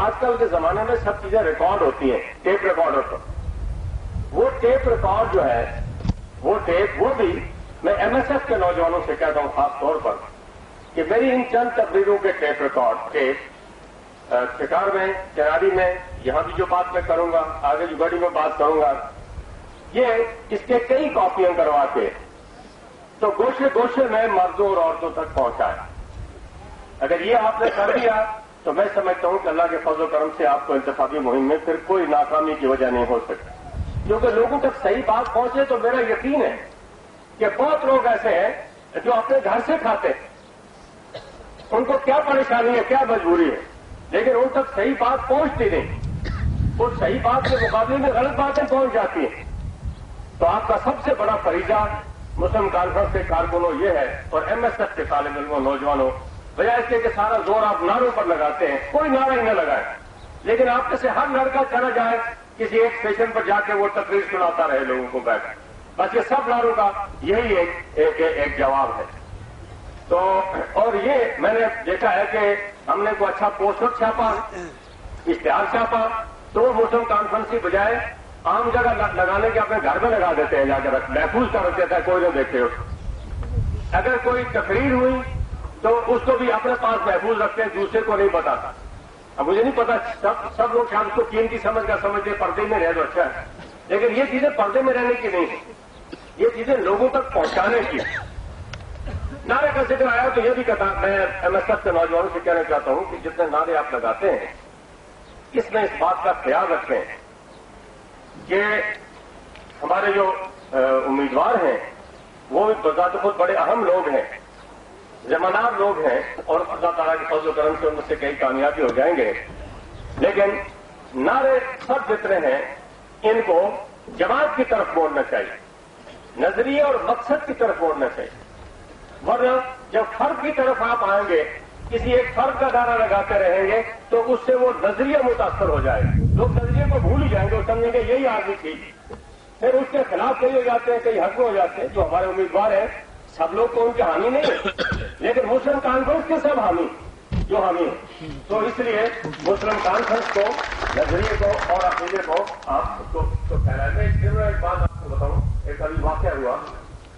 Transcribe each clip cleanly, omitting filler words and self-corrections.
آج کل کے زمانے میں سب چیزیں ریکارڈ ہوتی ہیں ٹیپ ریکارڈر پر. وہ ٹیپ ریکارڈ جو ہے وہ بھی میں ایم ایس ایف کے نوجوانوں سے کہتا ہوں خاص طور پر کہ میری ان چند تقریروں کے ٹیپ ریکارڈ ٹیپ شکار میں، چناری میں، یہاں بھی جو بات میں کروں گا، آگے جو گاڑی میں بات کروں گا، یہ اس کے کئی کاپیاں کروا کے تو گوشے گوشے میں مردوں اور عورتوں تک پہنچایا. اگر یہ آپ نے کر دیا تو میں سمجھتا ہوں کہ اللہ کے فضل و کرم سے آپ کو انتخابی مہم میں پھر کوئی ناکامی کی وجہ نہیں ہو سکتی. کیونکہ لوگوں تک صحیح بات پہنچے تو میرا یقین ہے کہ بہت لوگ ایسے ہیں جو اپنے گھر سے کھاتے ہیں، ان کو کیا پریشانی ہے، کیا مجبوری ہے، لیکن ان تک صحیح بات پہنچتی نہیں، اور صحیح بات کے مقابلے میں غلط باتیں پہنچ جاتی ہیں. تو آپ کا سب سے بڑا فریضہ مسلم کانفرنس کے کارکنوں یہ ہے، اور ایم ایس ایف کے طالب علموں، نوجوانوں، بجائے اس کے سارا زور آپ نعروں پر لگاتے ہیں، کوئی نعرہ ہی نہ لگائے، لیکن آپ میں سے ہر لڑکا چلا جائے کسی ایک اسٹیشن پر جا کے وہ تقریر سناتا رہے لوگوں کو بیٹھ. بس یہ سب نعروں کا یہی ایک جواب ہے. تو اور یہ میں نے دیکھا ہے کہ ہم نے کوئی اچھا پوسٹر چھاپا، اشتہار چھاپا، تو وہ مسلم کانفرنس کی بجائے عام جگہ لگانے کے اپنے گھر میں لگا دیتے ہیں، جا کے محفوظ کر دیتا ہے، کوئی نہ دیکھے. اگر کوئی تقریر ہوئی تو اس کو بھی اپنے پاس محفوظ رکھتے ہیں، دوسرے کو نہیں بتاتا. اب مجھے نہیں پتا سب لوگ شاید اس کو قیمتی سمجھ کر سمجھتے پردے میں رہ تو اچھا ہے، لیکن یہ چیزیں پردے میں رہنے کی نہیں ہیں، یہ چیزیں لوگوں تک پہنچانے کی. نعرے کا ذکر آیا تو یہ بھی کہتا میں ایم ایس ایف کے نوجوانوں سے کہنا چاہتا ہوں کہ جتنے نعرے آپ لگاتے ہیں اس میں اس بات کا خیال رکھیں کہ ہمارے جو امیدوار ہیں وہ بذات خود بڑے اہم لوگ ہیں، ذمہ دار لوگ ہیں، اور اللہ تعالیٰ کے فضل و کرم سے ان میں سے کئی کامیابی ہو جائیں گے. لیکن نعرے سب جتنے ہیں ان کو جماعت کی طرف موڑنا چاہیے، نظریے اور مقصد کی طرف موڑنا چاہیے. ورنہ جب فرد کی طرف آپ آئیں گے، کسی ایک فرد کا دائرہ لگاتے رہیں گے تو اس سے وہ نظریہ متاثر ہو جائے گا، لوگ نظریے کو بھول ہی جائیں گے اور سمجھیں گے یہی آدمی ٹھیک، پھر اس کے خلاف کئی ہو جاتے ہیں، کئی حق میں ہو جاتے ہیں. جو ہمارے امیدوار ہیں سب لوگ تو ان کے حامی نہیں ہیں، لیکن مسلم کانفرنس کے سب حامی جو حامی ہیں. تو اس لیے مسلم کانفرنس کو، نظریے کو اور عقیدے کو آپ کو پھیلائیں. میں ایک بات آپ کو بتاؤں، ایک ابھی واقعہ ہوا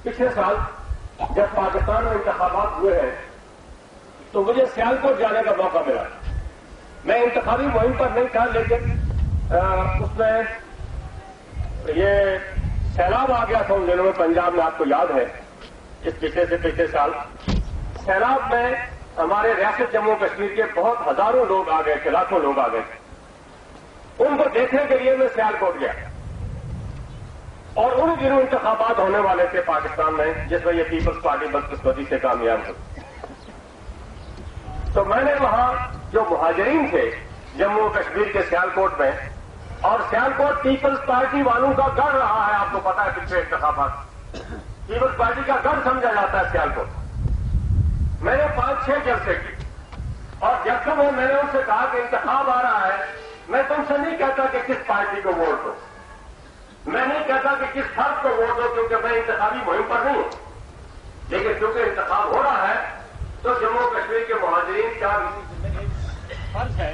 پچھلے سال جب پاکستان میں انتخابات ہوئے ہیں تو مجھے سیالکوٹ جانے کا موقع ملا. میں انتخابی مہم پر نہیں تھا، لیکن اس میں یہ سیلاب آ گیا تھا ان دنوں میں پنجاب میں، آپ کو یاد ہے، اس پچھلے سال سیلاب میں ہمارے ریاست جموں کشمیر کے بہت ہزاروں لوگ آ گئے تھے، لاکھوں لوگ آ گئے تھے. ان کو دیکھنے کے لیے میں سیالکوٹ گیا، اور ان دنوں انتخابات ہونے والے تھے پاکستان میں جس میں یہ پیپلز پارٹی بدقسمتی سے کامیاب ہوئی. تو میں نے وہاں جو مہاجرین تھے جموں کشمیر کے سیالکوٹ میں، اور سیالکوٹ پیپلز پارٹی والوں کا گڑھ رہا ہے، آپ کو پتا ہے پچھلے انتخابات پیپلز پارٹی کا گڑھ سمجھا جاتا ہے سیالکوٹ. میں نے 5-6 جلسے کی، اور جب میں نے ان سے کہا کہ انتخاب آ رہا ہے، میں تم سے نہیں کہتا کہ کس پارٹی کو ووٹ دو، میں نہیں کہتا کہ کس فرد کو ووٹ دو، کیونکہ میں انتخابی مہم پر نہیں ہوں، لیکن کیونکہ انتخاب ہو رہا ہے تو جموں کشمیر کے مہاجرین کا فرض ہے،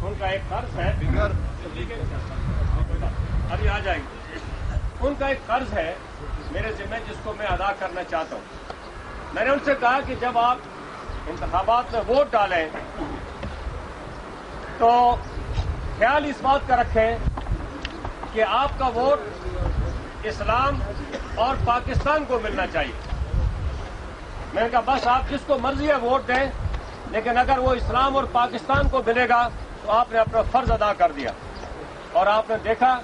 ان کا ایک فرض ہے، ابھی آ جائیں گے، ان کا ایک فرض ہے میرے ذمہ جس کو میں ادا کرنا چاہتا ہوں. میں نے ان سے کہا کہ جب آپ انتخابات میں ووٹ ڈالیں تو خیال اس بات کا رکھیں کہ آپ کا ووٹ اسلام اور پاکستان کو ملنا چاہیے. میں نے کہا بس آپ جس کو مرضی ہے ووٹ دیں، لیکن اگر وہ اسلام اور پاکستان کو ملے گا تو آپ نے اپنا فرض ادا کر دیا. اور آپ نے دیکھا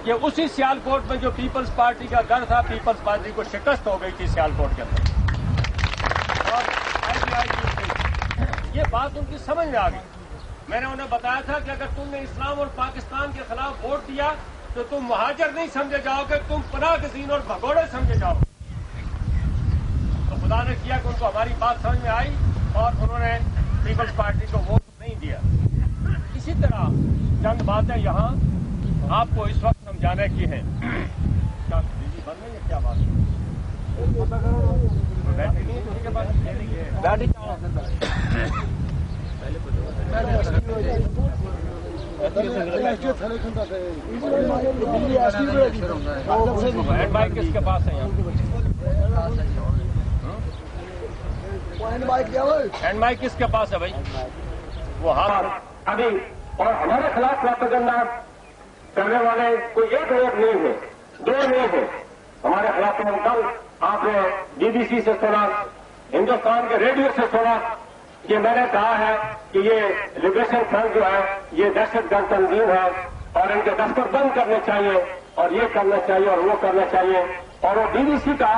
کہ اسی سیالکوٹ میں جو پیپلز پارٹی کا گڑھ تھا، پیپلز پارٹی کو شکست ہو گئی تھی سیالکوٹ کے اندر، اور یہ بات ان کی سمجھ میں آ گئی. میں نے انہیں بتایا تھا کہ اگر تم نے اسلام اور پاکستان کے خلاف ووٹ دیا تو تم مہاجر نہیں سمجھے جاؤ گے، تم پناہ گزین اور بھگوڑے سمجھے جاؤ گے. تو خدا نے کیا کہ ان کو ہماری بات سمجھ میں آئی اور انہوں نے پیپلز پارٹی کو ووٹ نہیں دیا. اسی طرح چند باتیں یہاں آپ کو اس وقت سمجھانے کی ہیں. کیا بجلی بند ہے یا کیا بات ہے؟ بیٹری ہینڈ بائک کس کے پاس ہے؟ ہینڈ بائک کس کے پاس ہے بھائی؟ وہ ہاں ابھی اور ہمارے خلاف پروپیگنڈا کرنے والے کوئی ایک لوگ نہیں ہے، دو نہیں ہے ہمارے خلاف۔ کل آپ نے BBC سے سنا، ہندوستان کے ریڈیو سے سنا کہ میں نے کہا ہے کہ یہ لبریشن فرنٹ جو ہے یہ دہشت گرد تنظیم ہے اور ان کے دفتر بند کرنے چاہیے اور یہ کرنا چاہیے اور وہ کرنا چاہیے۔ اور وہ BBC کا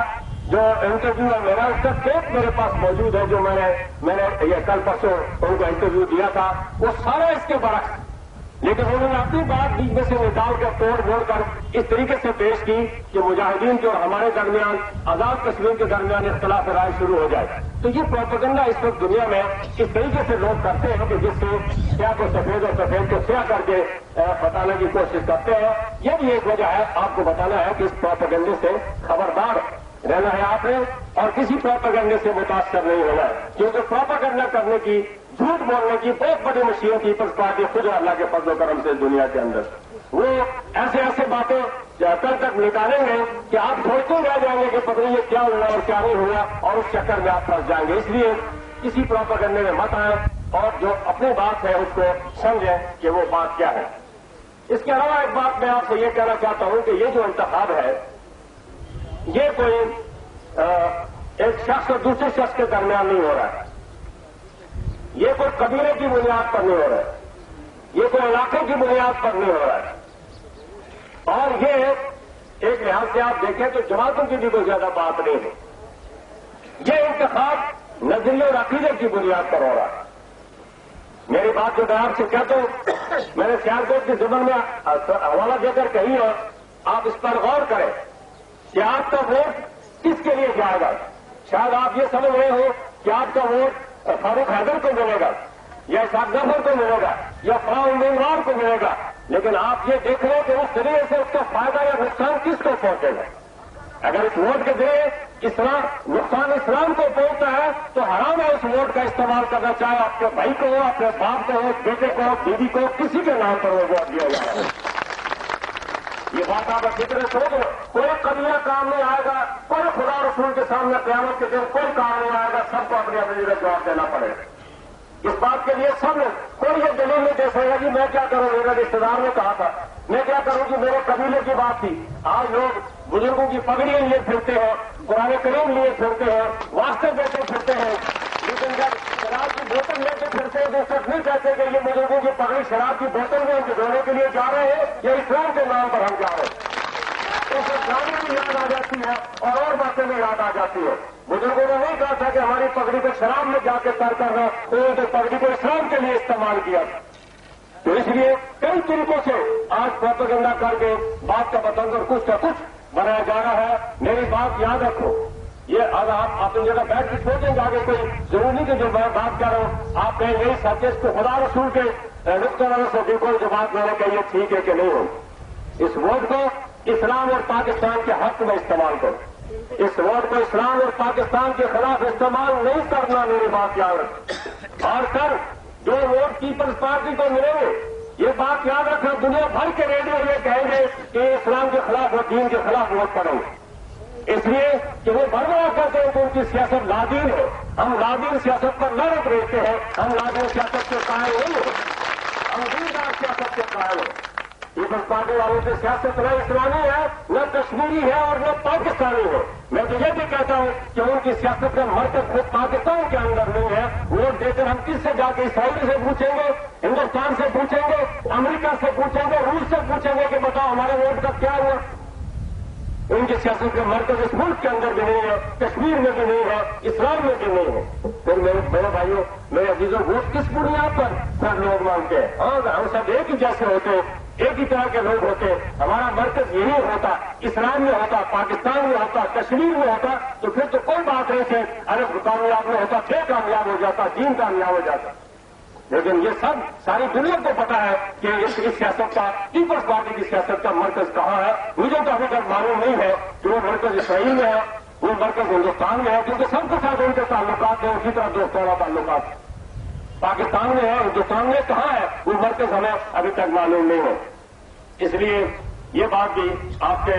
جو انٹرویو ہے میرا، اس کا ٹیپ میرے پاس موجود ہے، جو میں نے یہ کل پرسوں ان کو انٹرویو دیا تھا، وہ سارا اس کے برعکس، لیکن انہوں نے اپنی بات بیچ میں سے نکال کر توڑ موڑ کر اس طریقے سے پیش کی کہ مجاہدین کے اور ہمارے درمیان، آزاد کشمیر کے درمیان اختلاف رائے شروع ہو جائے۔ تو یہ پروپیگنڈا اس وقت دنیا میں اس طریقے سے لوگ کرتے ہیں کہ جس سے سیاہ کو سفید اور سفید کو سیاہ کر کے بتانے کی کوشش کرتے ہیں۔ یہ بھی ایک وجہ ہے آپ کو بتانا ہے کہ اس پروپیگنڈے سے خبردار رہنا ہے آپ نے، اور کسی پروپیگنڈے سے متاثر نہیں ہونا ہے، کیونکہ پروپیگنڈا کرنے کی، جھوٹ بولنے کی بہت بڑی مشین پیپلز پارٹی خود اللہ کے فضل و کرم سے دنیا کے اندر وہ ایسے باتیں کل تک نکالیں گے کہ آپ سوچتے رہ جائیں گے کہ پتہ نہیں یہ کیا ہوا اور کیا نہیں ہوا، اور اس چکر میں آپ پھنس جائیں گے۔ اس لیے کسی پروپیگنڈے میں مت آئیں اور جو اپنی بات ہے اس کو سمجھیں کہ وہ بات کیا ہے۔ اس کے علاوہ ایک بات میں آپ سے یہ کہنا چاہتا ہوں کہ یہ جو انتخاب ہے یہ کوئی ایک شخص اور دوسرے شخص کے درمیان نہیں ہو رہا ہے، یہ کوئی قبیلے کی بنیاد پر نہیں ہو رہا ہے، یہ کوئی علاقے کی بنیاد پر نہیں ہو رہا ہے، اور یہ ایک لحاظ سے آپ دیکھیں تو جماعتوں کی بھی کوئی زیادہ بات نہیں ہے۔ یہ انتخاب نظریے اور عقیدے کی بنیاد پر ہو رہا ہے۔ میری بات جو میں آپ سے کہتا ہوں، میں نے سیالکوٹ کے ضمن میں حوالہ دے کر کہی ہے، آپ اس پر غور کریں کہ آپ کا ووٹ کس کے لیے جائے گا۔ شاید آپ یہ سمجھ رہے ہو کہ آپ کا ووٹ فاروق حیدر کو ملے گا یا اسحاق ظفر کو ملے گا یا فلاں امیدوار کو ملے گا، لیکن آپ یہ دیکھ رہے کہ اس ذریعے سے اس کا فائدہ یا نقصان کس کو پہنچے گا۔ اگر اس ووٹ کے ذریعے نقصان اسلام کو پہنچتا ہے تو حرام ہے اس ووٹ کا استعمال کرنا، چاہے آپ کے بھائی کو ہو، اپنے باپ کو ہو، بیٹے کو ہو، بیوی کو، کسی کے نام پر وہ ووٹ دیا جائے گا۔ یہ بات آپ اچھی طرح سوچ لو، کوئی قبیلہ کام نہیں آئے گا، کوئی خدا رسول کے سامنے قیامت کے دن کوئی کام نہیں آئے گا، سب کو اپنی اپنی جگہ جواب دینا پڑے گا۔ اس بات کے لیے سب نے کوئی یہ دلیل نہیں دے سکے جی میں کیا کروں، میرے رشتے دار نے کہا تھا، میں کیا کروں کہ میرے قبیلے کی بات تھی۔ آج لوگ بزرگوں کی پگڑیاں لیے پھرتے ہیں، قرآن کریم لیے پھرتے ہیں، واسطے دیتے پھرتے ہیں، لیکن جب شراب کی بوتل لے کے پھرتے ہیں تو اس وقت نہیں کہتے کہ یہ بزرگوں کی پگڑی شراب کی بوتل میں ہم بھگونے کے لیے جا رہے ہیں یا اسلام کے نام پر ہم جا رہے ہیں۔ اس وقت گانے بھی یاد آ جاتی ہے اور باتیں بھی یاد آ جاتی ہے۔ بزرگوں نے نہیں کہا تھا کہ ہماری پگڑی کو شراب میں جا کے تر کرنا، انہوں نے پگڑی کو اسلام کے لیے استعمال کیا۔ تو اس لیے کئی طریقوں سے آج پروپیگنڈا کر کے بات کا بتنگڑ کچھ کا کچھ بنایا جا رہا ہے۔ میری بات یاد رکھو، یہ اگر آپ اپنی جگہ بیٹھ کے سوچیں گے آگے کوئی ضروری نہیں کہ جو میں بات کر رہا ہوں آپ کہیں نہیں سچ اس کو خدا رسول کے نقطۂ نظر سے بالکل جو بات میں نے کہی ہے ٹھیک ہے کہ نہیں ہو۔ اس ووٹ کو اسلام اور پاکستان کے حق میں استعمال کرو، اس ووٹ کو اسلام اور پاکستان کے خلاف استعمال نہیں کرنا، میری بات یاد رکھو۔ اور کر جو ووٹ پیپلز پارٹی کو ملیں گے، یہ بات یاد رکھنا، دنیا بھر کے ریڈیو یہ کہیں گے کہ اسلام کے خلاف اور دین کے خلاف ووٹ پڑیں گے، اس لیے کہ وہ بربرا کرتے ہیں کہ ان کی سیاست لادین ہے۔ ہم لادین سیاست پر لڑت رہتے ہیں، ہم لادین سیاست کے قائل نہیں ہیں، ہم دیندار سیاست کے قائل ہیں۔ پیپلز پارٹی والوں کی سیاست نہ اسلامی ہے، نہ کشمیری ہے اور نہ پاکستانی ہے۔ میں تو یہ بھی کہتا ہوں کہ ان کی سیاست کا مرکز خود پاکستان کے اندر نہیں ہے۔ ووٹ دے کر ہم کس سے جا کے اسرائیل سے پوچھیں گے، ہندوستان سے پوچھیں گے، امریکہ سے پوچھیں گے، روس سے پوچھیں گے کہ بتاؤ ہمارے ووٹ کا کیا ہوا۔ ان کی سیاست کا مرکز اس ملک کے اندر بھی نہیں ہے، کشمیر میں بھی نہیں ہے، اسلام میں بھی نہیں ہے۔ پھر میرے بھائیوں، میرے عزیزوں، ووٹ کس بنیاد پر سب لوگ مانگتے ہیں؟ ہاں ہم سب ایک ہی جیسے ہوتے ہیں، ایک ہی طرح کے لوگ ہوتے ہیں، ہمارا مرکز یہی ہوتا، اسلام میں ہوتا، پاکستان میں ہوتا، کشمیر میں ہوتا، تو پھر تو کوئی بات نہیں تھی، عرب کامیاب میں ہوتا، پھر کامیاب ہو جاتا، دین کامیاب ہو جاتا۔ لیکن یہ سب ساری دنیا کو پتا ہے کہ اس سیاست کا، پیپلز پارٹی کی سیاست کا مرکز کہاں ہے۔ مجھے تو ابھی تک معلوم نہیں ہے کہ وہ مرکز اسرائیل میں ہے، وہ مرکز ہندوستان میں ہے، کیونکہ سب کے ساتھ ان کے تعلقات ہیں، اسی طرح دوستانہ تعلقات ہیں۔ پاکستان میں ہے، ہندوستان میں کہاں ہے وہ مرکز ہمیں ابھی تک معلوم نہیں ہے. اس لیے یہ بات بھی آپ کے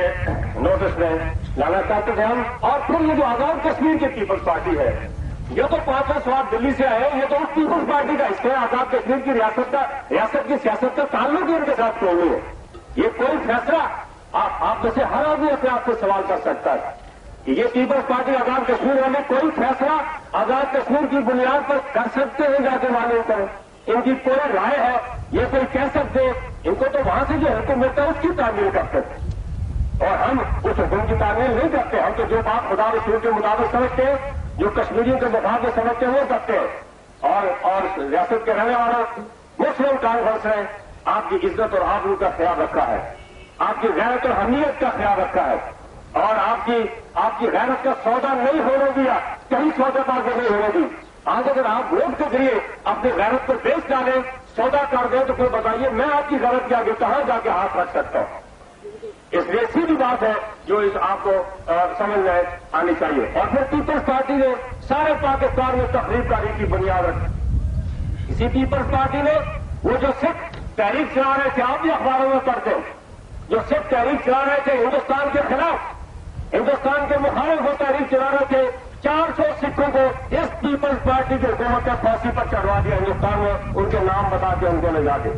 نوٹس میں لانا چاہتے تھے ہم. اور پھر یہ جو آزاد کشمیر کی پیپلز پارٹی ہے، یہ تو 5 سوال دلی سے آئے، یہ تو اس پیپلز پارٹی کا حصہ ہے. آزاد کشمیر کی ریاست کی سیاست کا تعلق ہی ان کے ساتھ کوئی نہیں ہے. یہ کوئی فیصلہ آپ میں سے ہر آدمی اپنے آپ سے سوال کر سکتا ہے کہ یہ پیپلز پارٹی آزاد کشمیر والے کوئی فیصلہ آزاد کشمیر کی بنیاد پر کر سکتے ہیں؟ جا کے معلوم کریں. ان کی کوئی رائے ہے یہ کوئی کہہ سکتے؟ ان کو تو وہاں سے جو حکم ملتا ہے اس کی تعمیل کرتے ہیں، اور ہم اس حکم کی تعمیل نہیں کرتے. ہم تو جو بات خدا رسول کے مطابق سمجھتے ہیں، جو کشمیریوں کے مفاد میں سمجھتے ہیں وہ کرتے ہیں. اور ریاست کے رہنے والوں مسلم کانفرنس نے آپ کی عزت اور آبرو کا خیال رکھا ہے، آپ کی غیرت اور حمیت کا خیال رکھا ہے، اور آپ کی غیرت کا سودا نہیں ہونے دیا، کہیں سودا پا کے نہیں ہونے دی. آج اگر آپ ووٹ کے ذریعے اپنی غیرت کو بیچ ڈالیں، سودا کر دیں، تو پھر بتائیے میں آپ کی غیرت کے آگے کہاں جا کے ہاتھ رکھ سکتا ہوں؟ اس لیے سیدھی بات ہے جو اس آپ کو سمجھ میں آنی چاہیے. اور پھر پیپلز پارٹی نے سارے پاکستان میں تقریب کاری کی بنیاد رکھی. اسی پیپلز پارٹی نے وہ جو سکھ تحریک چلا رہے تھے، آپ بھی اخباروں میں پڑھتے ہیں، جو سکھ تحریک چلا رہے تھے ہندوستان کے خلاف، ہندوستان کے مخالف وہ تحریک چلا رہے تھے، 400 سکھوں کو اس پیپلز پارٹی کی حکومت نے پھانسی پر چڑھوا دیا ہندوستان میں، ان کے نام بتا کے ان کو لے جا کے.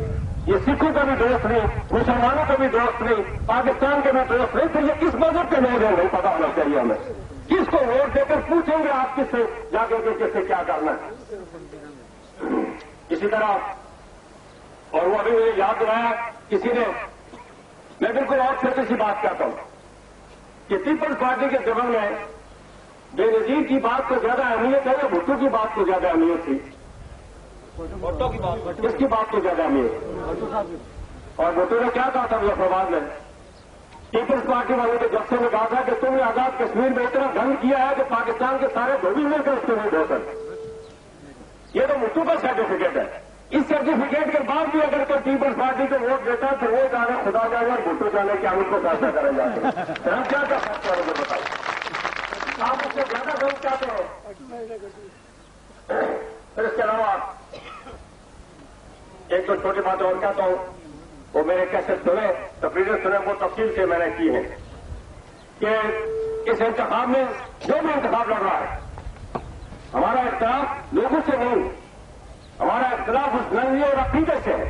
یہ سکھوں کا بھی دوست نہیں، مسلمانوں کا بھی دوست نہیں، پاکستان کے بھی دوست نہیں. پھر یہ کس مذہب کے لوگ ہیں نہیں پتا ہونا چاہیے ہمیں. کس کو ووٹ دے کر پوچھیں گے آپ کس سے جا کے کس سے کیا کرنا ہے؟ اسی طرح اور وہ ابھی مجھے یاد دلایا کسی نے، میں بالکل اور چھوٹی سی بات کرتا ہوں کہ پیپلز پارٹی کے زمن میں بے نظیر کی بات کو زیادہ اہمیت ہے یا بھٹو کی بات کو زیادہ اہمیت تھی؟ اس کی بات کو زیادہ اہمیت. اور بھٹو نے کیا کہا تھا ظفرآباد میں؟ پیپلز پارٹی والوں کے جب سے نے کہا تھا کہ تم نے آزاد کشمیر میں اتنا دھن کیا ہے کہ پاکستان کے سارے دھوبی مل کر اس کو نہیں دھو سکتے. یہ تو بھٹو کا سرٹیفکیٹ ہے. اس سرٹیفکیٹ کے بعد بھی اگر کوئی پیپلز پارٹی کو ووٹ دیتا ہے تو وہ جانے خدا جانے اور بھٹو جانے کہ ہم اس کو فیصلہ کریں جاتے ہیں. ہم کیا کر سکتے ہیں مجھے بتائیے؟ آپ اس سے زیادہ دھن چاہتے ہیں. پھر اس کے علاوہ ایک دو چھوٹی باتیں اور کہتا ہوں، وہ میرے کیسے سنے، تقریریں سنے، وہ تفصیل سے میں نے کی ہے کہ اس انتخاب میں جو بھی انتخاب لڑ رہا ہے، ہمارا اختلاف لوگوں سے نہیں، ہمارا اختلاف اس نظریے اور عقیدے سے ہے.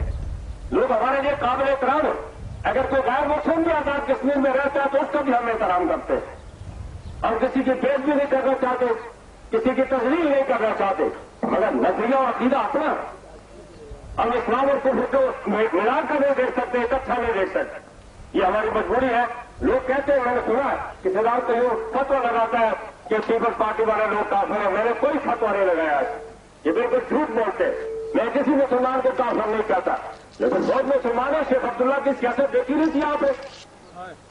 لوگ ہمارے لیے قابل احترام ہیں. اگر کوئی غیر مسلم بھی آزاد کشمیر میں رہتا ہے تو اس کا بھی ہم احترام کرتے ہیں، اور کسی کی بےعزتی بھی نہیں کرنا چاہتے، کسی کی تذلیل نہیں کرنا چاہتے، مگر نظریہ اور عقیدہ اپنا. ہم اسلام اور کفر کو ملا کر نہیں دیکھ سکتے، اکٹھا نہیں دیکھ سکتے. یہ ہماری مجبوری ہے. لوگ کہتے ہیں، میں نے سنا کہ فلحال تو یہ فتویٰ لگاتا ہے کہ پیپلز پارٹی والے لوگ کافر ہیں. میں نے کوئی فتویٰ نہیں لگایا ہے. یہ بالکل جھوٹ بولتے. میں کسی مسلمان کو کافر نہیں کہتا، لیکن بہت مسلمان ہیں. شیخ عبداللہ کی سیاست دیکھی نہیں تھی آپ نے؟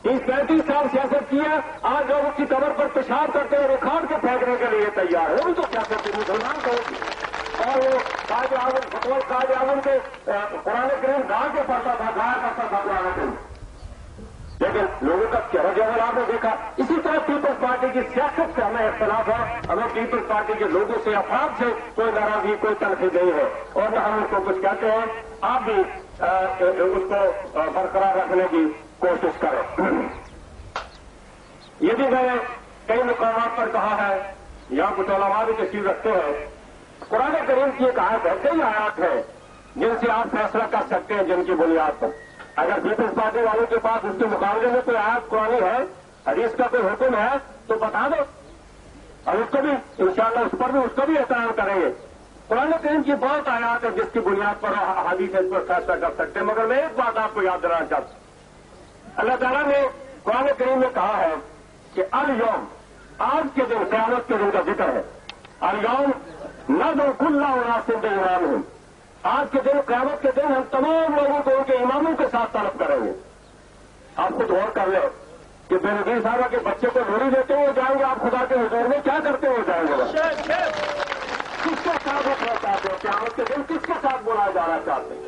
30-35 سال سیاست کی ہے. آج لوگ اس کی قبر پر پیشاب کرتے ہیں اور اکھاڑ کے پھینکنے کے لیے تیار ہے. وہ بھی تو سیاست کی مسلمان کو. اور وہ قائد اعظم فتوی قائد اعظم کے قرآن کریم گاہ کے پڑھتا تھا، گایا کرتا تھا قرآن کریم، لیکن لوگوں کا چہرہ جوہر آپ نے دیکھا. اسی طرح پیپلز پارٹی کی سیاست سے ہمیں اختلاف ہے. ہمیں پیپلز پارٹی کے لوگوں سے، افراد سے کوئی ناراضگی، کوئی تنقید نہیں ہے، اور نہ ہم اس کو کچھ کہتے ہیں. آپ بھی اس کو برقرار رکھنے کی کوشش کریں. یہ بھی میں نے کئی مقامات پر کہا ہے، یہاں کچھ علماء بھی تشریف رکھتے ہیں. قرآن کریم کی ایک آیت ہے، کئی آیات ہیں جن سے آپ فیصلہ کر سکتے ہیں، جن کی بنیاد پر اگر پیپلز پارٹی والوں کے پاس اس کے مقابلے میں کوئی آیت قرآن ہے، حدیث کا کوئی حکم ہے تو بتا دو، اور اس کو بھی انشاءاللہ اس پر بھی اس کو بھی احترام کریں گے. قرآن کریم کی بہت آیات ہے جس کی بنیاد پر حدیث اس پر فیصلہ کر سکتے ہیں. مگر میں ایک بات آپ کو یاد دلانا چاہتا ہوں. اللہ تعالیٰ نے قرآن کریم میں کہا ہے کہ الیوم، آج کے دن، قیامت کے دن کا ذکر ہے. الیوم ندعو کل اناس بامامہم، آج کے دن، قیامت کے دن، ہم تمام لوگوں کو ان کے اماموں کے ساتھ طلب کریں گے. آپ خود غور کر لیں کہ بے نظیر صاحبہ کے بچے کو لوری دیتے ہوئے جائیں گے، آپ خدا کے حضور میں کیا کرتے ہوئے جائیں گے؟ کس کے ساتھ رکھنا چاہتے ہیں؟ قیامت کے دن کس کے ساتھ بلایا جانا چاہتے ہیں؟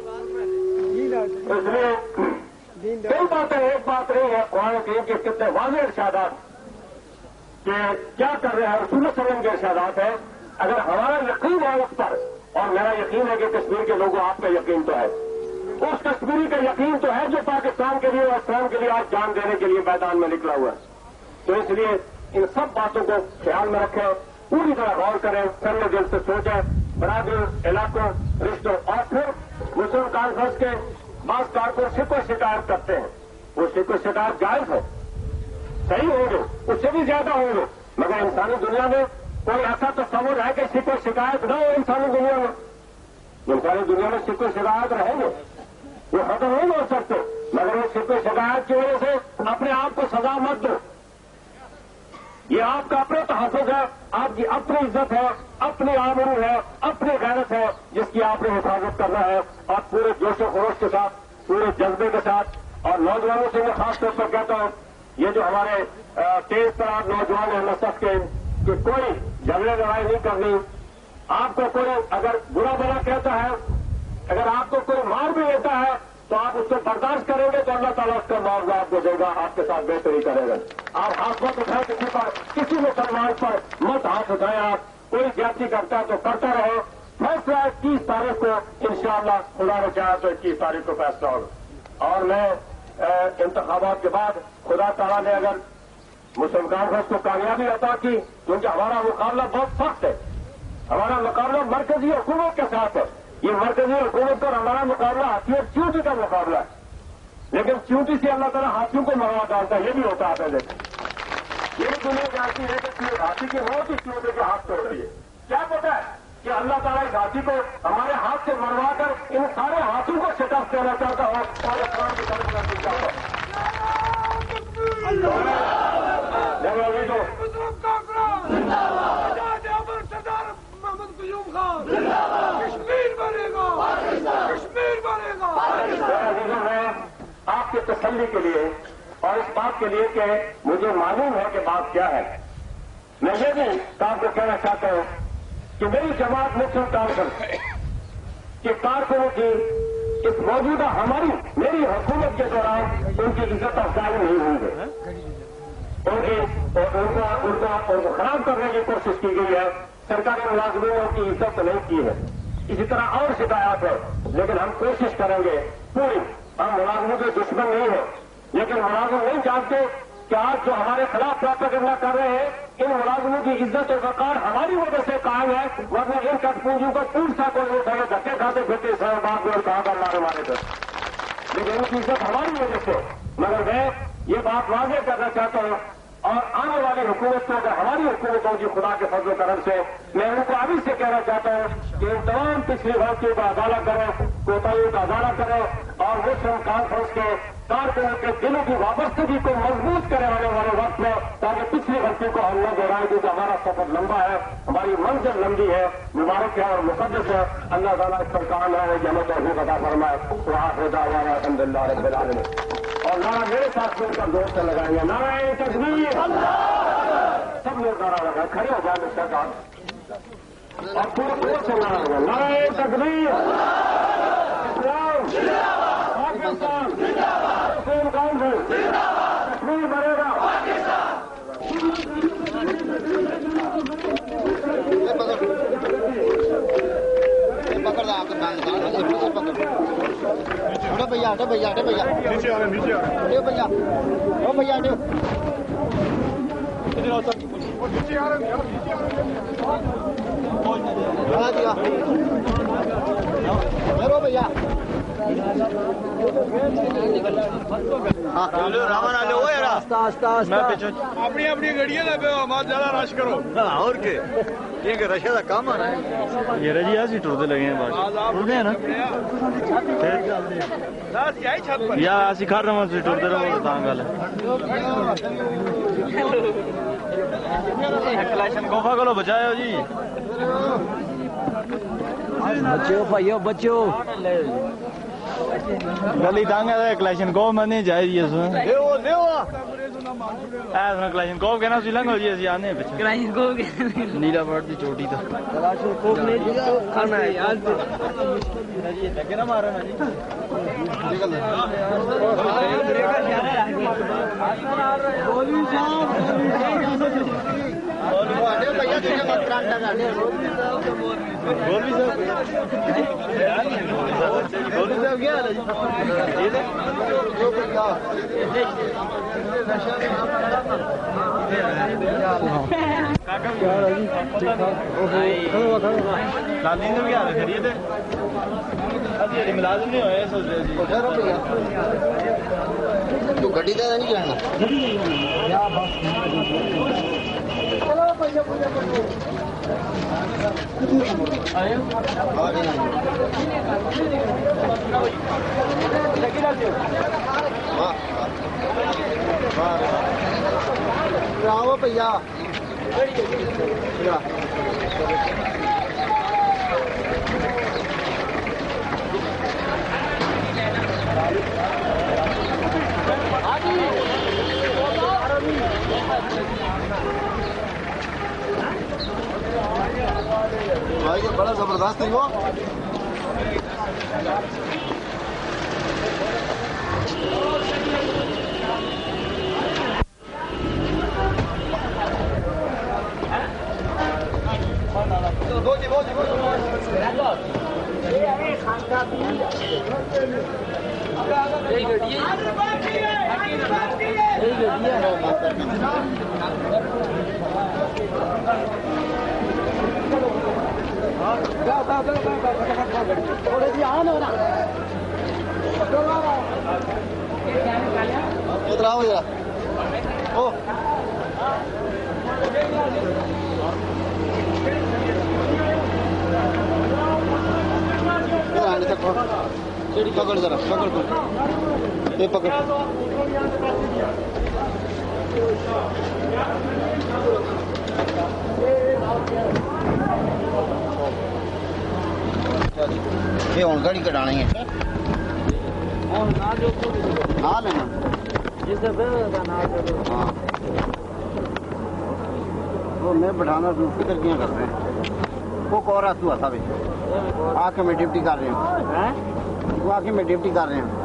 اس لیے کئی باتیں، ایک بات نہیں ہے. قرآن کریم کے کتنے واضح ارشادات کہ کیا کر رہے ہیں، رسول صلی اللہ علیہ وسلم کے ارشادات ہیں. اگر ہمارا یقین ہے اس پر اور میرا یقین ہے کہ کشمیر کے لوگوں آپ کا یقین تو ہے، اس کشمیری کا یقین تو ہے جو پاکستان کے لیے اور اسلام کے لیے آج جان دینے کے لیے میدان میں نکلا ہوا ہے۔ تو اس لیے ان سب باتوں کو خیال میں رکھیں، پوری طرح غور کریں، سرے دل سے سوچیں، برادریوں، علاقوں، رشتوں، اور پھر مسلم کانفرنس کے بعض کارکن شکوہ شکایت کرتے ہیں، وہ شکوہ شکایت جائز ہے، صحیح ہوں گے، اس سے بھی زیادہ ہوں گے، مگر انسانی دنیا میں کوئی ایسا تصور ہے کہ شکوہ شکایت نہ ہو انسانی دنیا میں؟ انسانی دنیا میں شکوہ شکایت رہیں گے، وہ ختم نہیں ہو سکتے، مگر وہ شکوہ شکایت کی وجہ سے اپنے آپ کو سزا مت دو۔ یہ آپ کا اپنا تحفظ ہے، آپ کی اپنی عزت ہے، اپنی آبرو ہے، اپنی غیرت ہے، جس کی آپ نے حفاظت کرنا ہے، اور پورے جوش و خروش کے ساتھ، پورے جذبے کے ساتھ۔ اور نوجوانوں سے میں خاص طور پر کہتا ہوں، یہ جو ہمارے تیز ترار نوجوان ہیں نسل کے، کہ کوئی جھگڑے لڑائی نہیں کرنی، آپ کو کوئی اگر برا بلا کہتا ہے، اگر آپ کو کوئی مار بھی دیتا ہے تو آپ اس کو برداشت کریں گے تو اللہ تعالیٰ اس کا معاوضہ آپ کو دے گا، آپ کے ساتھ بہتری کرے گا۔ آپ ہاتھ مت اٹھائیں کسی پر، کسی مسلمان پر مت ہاتھ اٹھائیں، آپ کوئی زیادتی کرتا ہے تو کرتا رہے۔ فیصلہ 21 تاریخ کو انشاءاللہ خدا نے چاہا تو 21 تاریخ کو فیصلہ ہوگا، اور میں انتخابات کے بعد خدا تعالیٰ نے اگر مسلم کانفرنس کو کامیابی عطا کی، کیونکہ ہمارا مقابلہ بہت سخت ہے، ہمارا مقابلہ مرکزی حکومت کے ساتھ ہے، یہ مرکزی حکومت پر ہمارا مقابلہ ہاتھی اور چیونٹی کا مقابلہ ہے، لیکن چیونٹی سے اللہ تعالیٰ ہاتھیوں کو مروا ڈالتا ہے، یہ بھی ہوتا ہے پہلے، یہ دنیا جانتی ہے کہ ہاتھی کی موت ہی چیونٹی کے ہاتھ توڑتی ہے۔ کیا پتا ہے کہ اللہ تعالیٰ اس ہاتھی کو ہمارے ہاتھ سے مروا کر ان سارے ہاتھوں کو شکست دینا چاہتا ہو اور اسلام کی طرف کرنا چاہتا ہو۔ آپ کی تسلی کے لیے اور اس بات کے لیے کہ مجھے معلوم ہے کہ بات کیا ہے، میں یہ بھی آپ کو کہنا چاہتا ہوں کہ میری جماعت مسلم کانفرنس کے کارکنوں کی اس موجودہ میری حکومت کے دوران ان کی عزت افزائی نہیں ہوں گے، ان کو خراب کرنے کی کوشش کی گئی ہے، سرکاری ملازموں کی عزت نہیں کی ہے، اسی طرح اور شکایات ہے، لیکن ہم کوشش کریں گے پوری، ہم ملازموں کے دشمن نہیں ہیں، لیکن ملازم نہیں جانتے کہ آج جو ہمارے خلاف پروپیگنڈا کر رہے ہیں، ان ملازموں کی عزت و وقار ہماری وجہ سے قائم ہے، ورنہ ان کٹ پونجیوں کو ٹوٹ سا کوئی اٹھا کے دھکے کھاتے پھرتے اسلام آباد میں کہاں کر مارے مارے تھے، لیکن ان کی عزت ہماری وجہ سے۔ مگر میں یہ بات واضح کرنا چاہتا ہوں، اور آنے والی حکومت کو اگر ہماری حکومت ہوگی خدا کے فضل و کرم سے، میں ان کو ابھی سے کہنا چاہتا ہوں کہ ان تمام پچھلی غلطیوں کا ازالہ کریں، کوتاہیوں کا ازالہ کریں، اور مسلم کانفرنس کے کارکنوں کے دلوں کی وابستگی کو مضبوط کرے آنے والے وقت میں، تاکہ پچھلی غلطی کو ہم نہ دہرائیں، کیونکہ ہمارا سفر لمبا ہے، ہماری منزل لمبی ہے، مبارک ہے اور مقدس ہے۔ اللہ تعالیٰ اس پر کام ہے کہ ہمیں توفیق عطا فرمائے۔ وآخر دعوانا الحمدللہ رب العالمین۔ اور نعرہ میرے ساتھ مل کر زور سے لگائیں گے، نعرہ تکبیر، سب لوگ نعرہ لگائیں، کھڑے ہو جائیں اس کے ساتھ اور پورے زور سے نعرہ لگائیں، نعرہ تکبیر، اسلام، پاکستان، مسلم کانفرنس، کشمیر بنے گا۔ اپنی اپنی گڑیاں لگے ہو، ہمارا زیادہ رش کرو اور کہ رشا کا کام آنا ہے، یہ رجی ایسی ٹرتے لگے ہیں ٹرتے ہیں نا یا اسی کھڑ رہے ہیں ٹرتے رہو گل کلیکشن گوفا کو بچاؤ جی، بچو بھائیو بچو گلی تنگ ہے کلیکشن کو میں نہیں جائے جی کلیکشن کو کہنا سی لنگو جی اسی آنے نیلا برڈ کی چوٹی تو لگے نا مارا جی گولوی صاحب کیا حال ہے جی؟ ملازم نہیں ہوئے تو گڈی دے نہیں جانا آو بھیا بھائی یہ بڑا زبردست ہے وہ ادھر آؤ ذرا پکڑ ذرا پکڑ یہ پکڑ یہ ہوں گاڑی کٹانا ہے نہ لینا ہاں وہ میں بٹھانا فکر کیا کر رہے ہیں وہ کور ہوا تھا آ کے میں ڈیوٹی کر رہے ہوں وہ آ کے میں ڈیوٹی کر رہے ہوں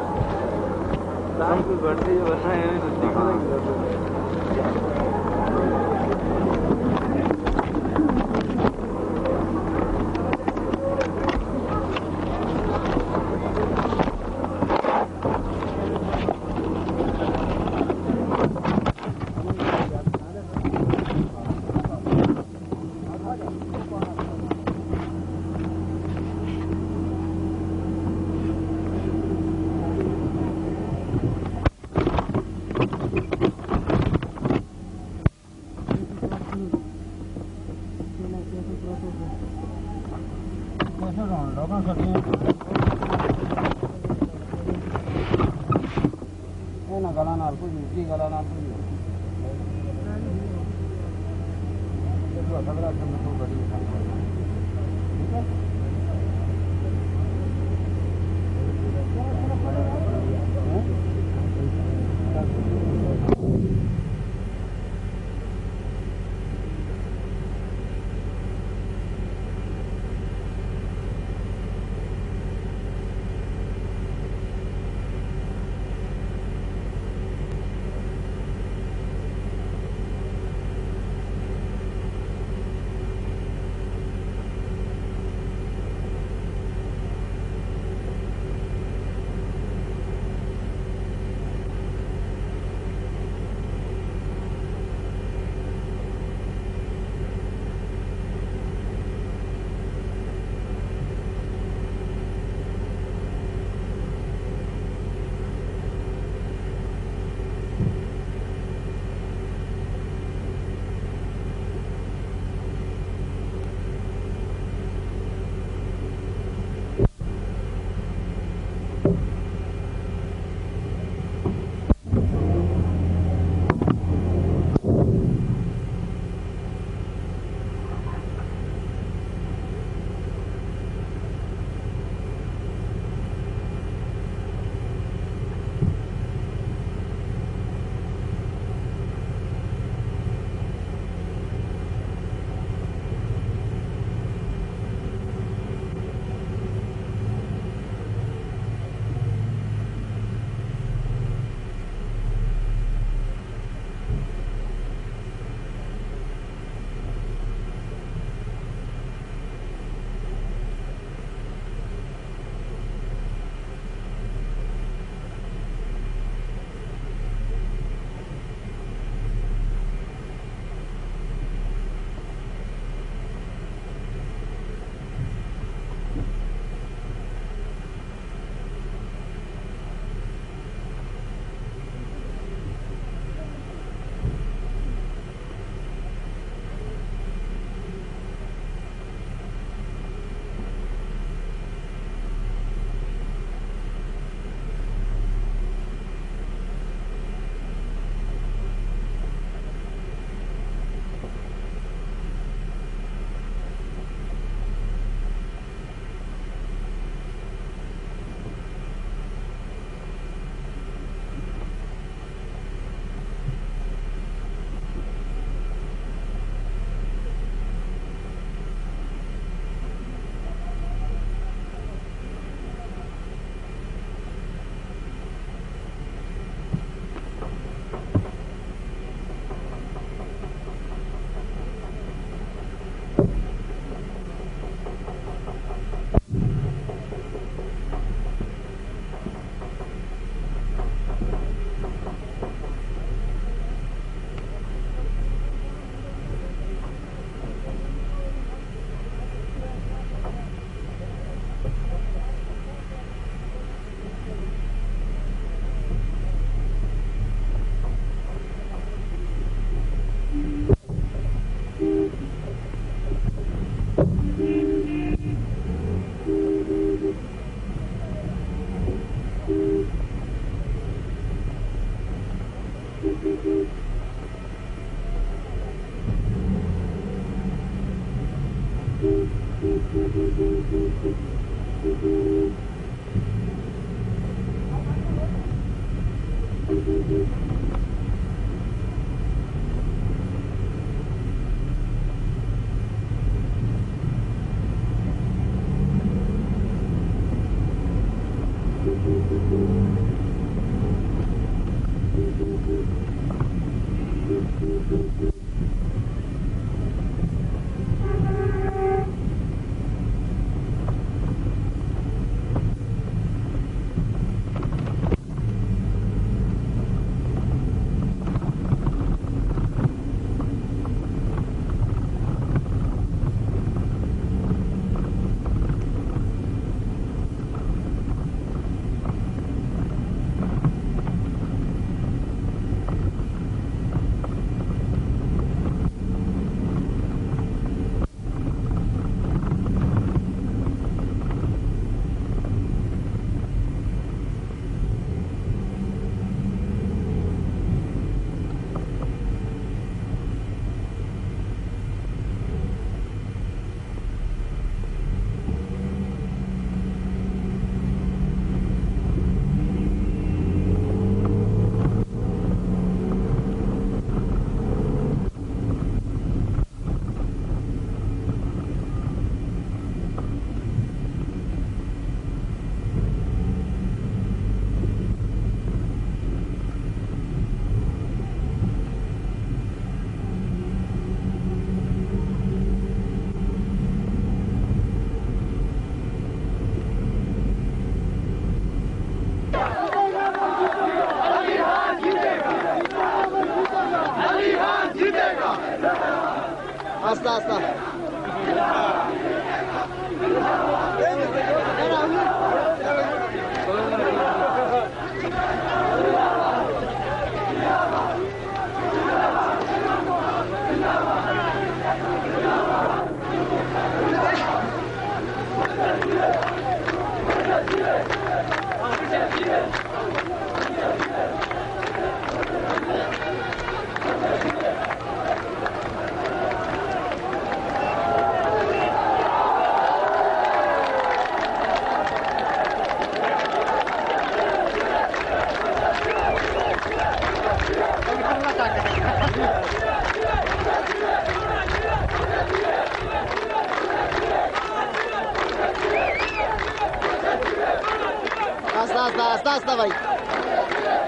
آستہ آستہ آستہ بھائی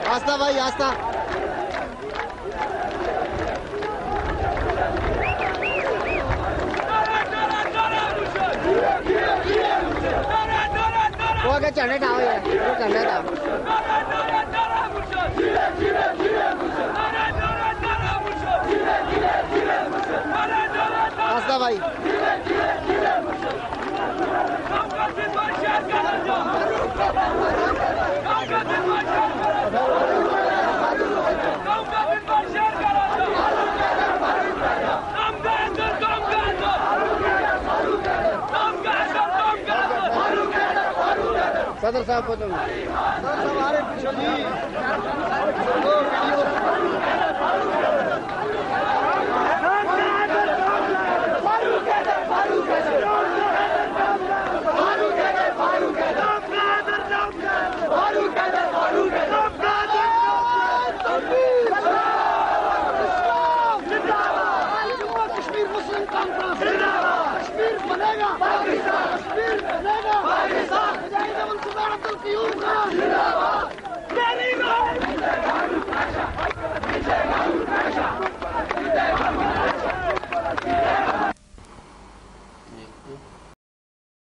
آستہ بھائی آستہ وہ اگر چڑھنے ڈاؤ ہے وہ کرنا تھا آستہ بھائی صدر صاحب کو